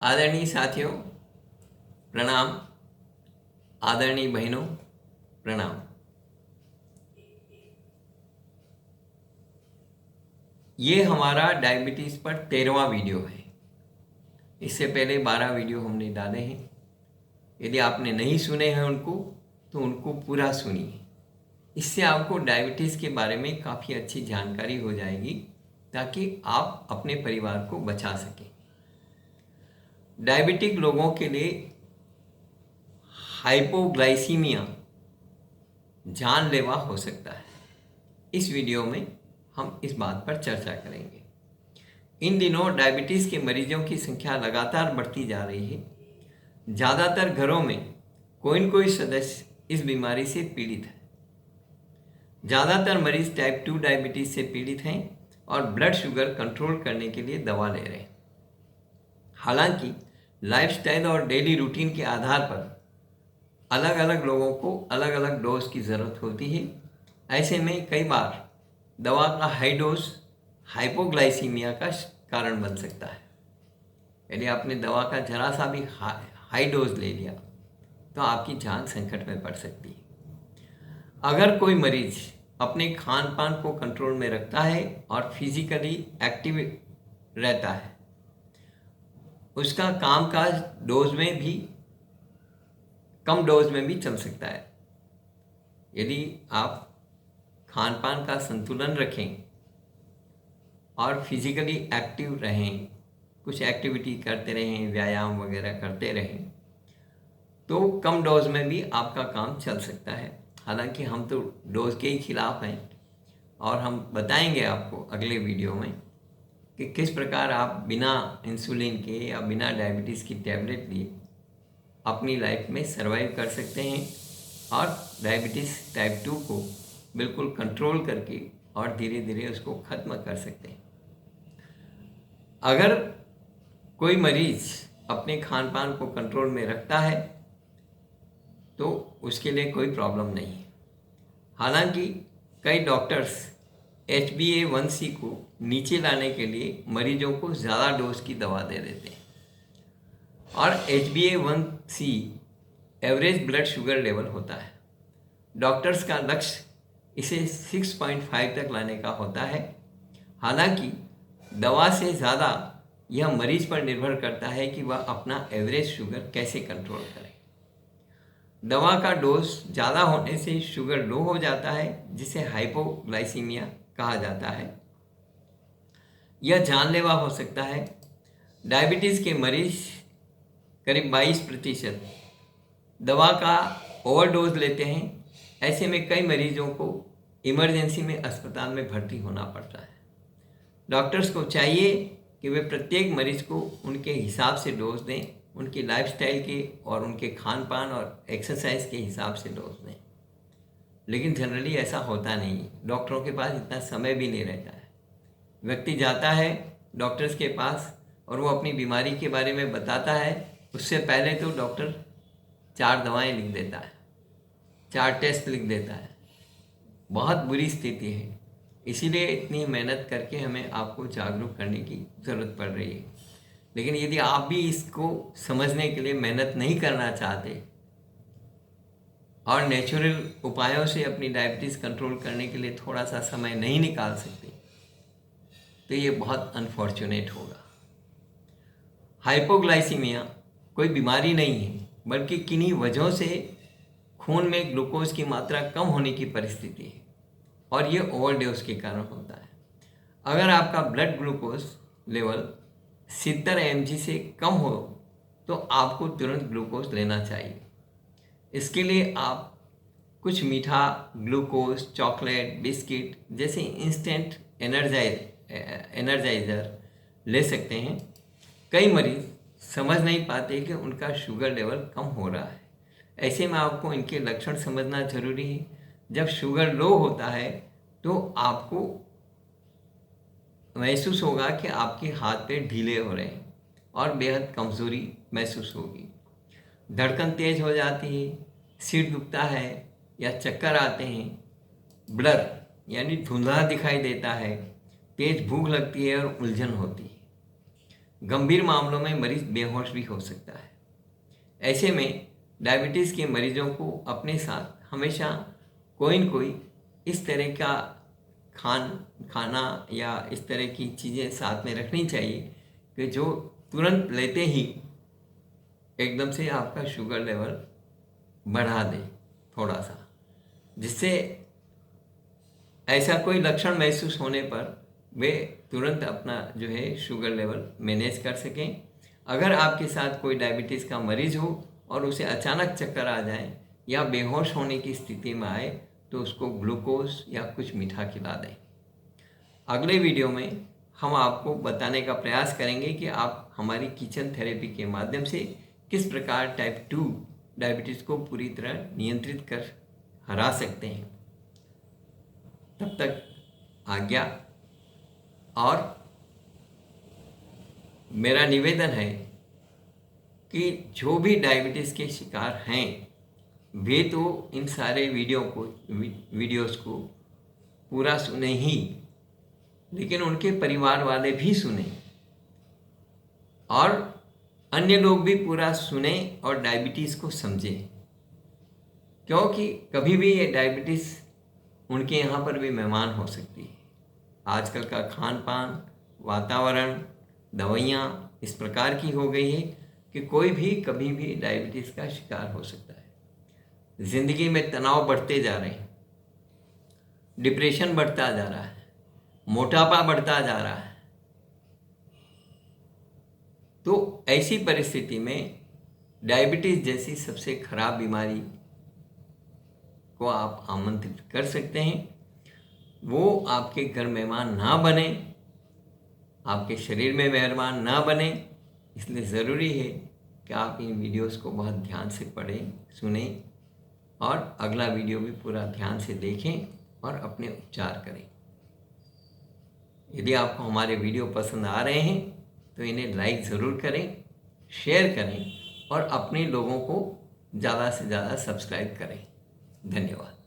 आदरणीय साथियों प्रणाम। आदरणीय बहनों प्रणाम। ये हमारा डायबिटीज़ पर 13वां वीडियो है। इससे पहले 12 वीडियो हमने डाले हैं। यदि आपने नहीं सुने हैं उनको तो उनको पूरा सुनिए। इससे आपको डायबिटीज़ के बारे में काफ़ी अच्छी जानकारी हो जाएगी ताकि आप अपने परिवार को बचा सकें। डायबिटिक लोगों के लिए हाइपोग्लाइसीमिया जानलेवा हो सकता है। इस वीडियो में हम इस बात पर चर्चा करेंगे। इन दिनों डायबिटीज़ के मरीजों की संख्या लगातार बढ़ती जा रही है। ज़्यादातर घरों में कोई न कोई सदस्य इस बीमारी से पीड़ित है। ज़्यादातर मरीज टाइप 2 डायबिटीज़ से पीड़ित हैं और ब्लड शुगर कंट्रोल करने के लिए दवा ले रहे हैं। हालांकि लाइफस्टाइल और डेली रूटीन के आधार पर अलग अलग लोगों को अलग अलग डोज की ज़रूरत होती है। ऐसे में कई बार दवा का हाई डोज हाइपोग्लाइसीमिया का कारण बन सकता है। यदि आपने दवा का जरा सा भी हाई डोज ले लिया तो आपकी जान संकट में पड़ सकती है। अगर कोई मरीज अपने खान पान को कंट्रोल में रखता है और फिजिकली एक्टिव रहता है, उसका कामकाज कम डोज में भी चल सकता है। यदि आप खान पान का संतुलन रखें और फिजिकली एक्टिव रहें, कुछ एक्टिविटी करते रहें, व्यायाम वगैरह करते रहें, तो कम डोज में भी आपका काम चल सकता है। हालांकि हम तो डोज के ही खिलाफ हैं और हम बताएंगे आपको अगले वीडियो में कि किस प्रकार आप बिना इंसुलिन के या बिना डायबिटीज़ की टैबलेट लिए अपनी लाइफ में सर्वाइव कर सकते हैं और डायबिटीज़ टाइप 2 को बिल्कुल कंट्रोल करके और धीरे धीरे उसको ख़त्म कर सकते हैं। अगर कोई मरीज़ अपने खान पान को कंट्रोल में रखता है तो उसके लिए कोई प्रॉब्लम नहीं है। हालांकि कई डॉक्टर्स HbA1c को नीचे लाने के लिए मरीजों को ज़्यादा डोज की दवा दे देते हैं और HbA1c average blood sugar level होता है। डॉक्टर्स का लक्ष्य इसे 6.5 तक लाने का होता है। हालांकि दवा से ज़्यादा यह मरीज पर निर्भर करता है कि वह अपना एवरेज शुगर कैसे कंट्रोल करे। दवा का डोज ज़्यादा होने से शुगर लो हो जाता है, जिसे हाइपोग्लाइसीमिया कहा जाता है। यह जानलेवा हो सकता है। डायबिटीज़ के मरीज करीब 22% दवा का ओवरडोज लेते हैं। ऐसे में कई मरीजों को इमरजेंसी में अस्पताल में भर्ती होना पड़ता है। डॉक्टर्स को चाहिए कि वे प्रत्येक मरीज को उनके हिसाब से डोज दें, उनकी लाइफस्टाइल के और उनके खान पान और एक्सरसाइज के हिसाब से डोज दें। लेकिन जनरली ऐसा होता नहीं। डॉक्टरों के पास इतना समय भी नहीं रहता है। व्यक्ति जाता है डॉक्टर्स के पास और वो अपनी बीमारी के बारे में बताता है। उससे पहले तो डॉक्टर 4 दवाएं लिख देता है, 4 टेस्ट लिख देता है। बहुत बुरी स्थिति है। इसीलिए इतनी मेहनत करके हमें आपको जागरूक करने की ज़रूरत पड़ रही है। लेकिन यदि आप भी इसको समझने के लिए मेहनत नहीं करना चाहते और नेचुरल उपायों से अपनी डायबिटीज़ कंट्रोल करने के लिए थोड़ा सा समय नहीं निकाल सकते, तो ये बहुत अनफॉर्चुनेट होगा। हाइपोग्लाइसीमिया कोई बीमारी नहीं है, बल्कि किन्हीं वजहों से खून में ग्लूकोज की मात्रा कम होने की परिस्थिति है और ये ओवरडोज के कारण होता है। अगर आपका ब्लड ग्लूकोज लेवल 70 mg से कम हो तो आपको तुरंत ग्लूकोज लेना चाहिए। इसके लिए आप कुछ मीठा, ग्लूकोज, चॉकलेट, बिस्किट जैसे इंस्टेंट एनर्जाइज़र ले सकते हैं। कई मरीज समझ नहीं पाते कि उनका शुगर लेवल कम हो रहा है। ऐसे में आपको इनके लक्षण समझना जरूरी है। जब शुगर लो होता है तो आपको महसूस होगा कि आपके हाथ पैर ढीले हो रहे हैं और बेहद कमज़ोरी महसूस होगी। धड़कन तेज हो जाती है, सिर दुखता है या चक्कर आते हैं, ब्लर यानी धुंधला दिखाई देता है, तेज भूख लगती है और उलझन होती है। गंभीर मामलों में मरीज बेहोश भी हो सकता है। ऐसे में डायबिटीज़ के मरीजों को अपने साथ हमेशा कोई न कोई इस तरह का खाना या इस तरह की चीज़ें साथ में रखनी चाहिए कि जो तुरंत लेते ही एकदम से आपका शुगर लेवल बढ़ा दे थोड़ा सा, जिससे ऐसा कोई लक्षण महसूस होने पर वे तुरंत अपना जो है शुगर लेवल मैनेज कर सकें। अगर आपके साथ कोई डायबिटीज़ का मरीज हो और उसे अचानक चक्कर आ जाए या बेहोश होने की स्थिति में आए तो उसको ग्लूकोज या कुछ मीठा खिला दें। अगले वीडियो में हम आपको बताने का प्रयास करेंगे कि आप हमारी किचन थेरेपी के माध्यम से किस प्रकार टाइप 2 डायबिटीज़ को पूरी तरह नियंत्रित कर हरा सकते हैं। तब तक आज्ञा, और मेरा निवेदन है कि जो भी डायबिटीज़ के शिकार हैं वे तो इन सारे वीडियोस को पूरा सुने ही, लेकिन उनके परिवार वाले भी सुने और अन्य लोग भी पूरा सुने और डायबिटीज़ को समझें, क्योंकि कभी भी ये डायबिटीज़ उनके यहाँ पर भी मेहमान हो सकती है। आजकल का खान पान, वातावरण, दवाइयाँ इस प्रकार की हो गई है कि कोई भी कभी भी डायबिटीज़ का शिकार हो सकता है। ज़िंदगी में तनाव बढ़ते जा रहे हैं, डिप्रेशन बढ़ता जा रहा है, मोटापा बढ़ता जा रहा है। तो ऐसी परिस्थिति में डायबिटीज़ जैसी सबसे खराब बीमारी को आप आमंत्रित कर सकते हैं। वो आपके घर मेहमान ना बने, आपके शरीर में मेहमान ना बने, इसलिए ज़रूरी है कि आप इन वीडियोस को बहुत ध्यान से पढ़ें, सुनें और अगला वीडियो भी पूरा ध्यान से देखें और अपने उपचार करें। यदि आपको हमारे वीडियो पसंद आ रहे हैं तो इन्हें लाइक ज़रूर करें, शेयर करें और अपने लोगों को ज़्यादा से ज़्यादा सब्सक्राइब करें। धन्यवाद।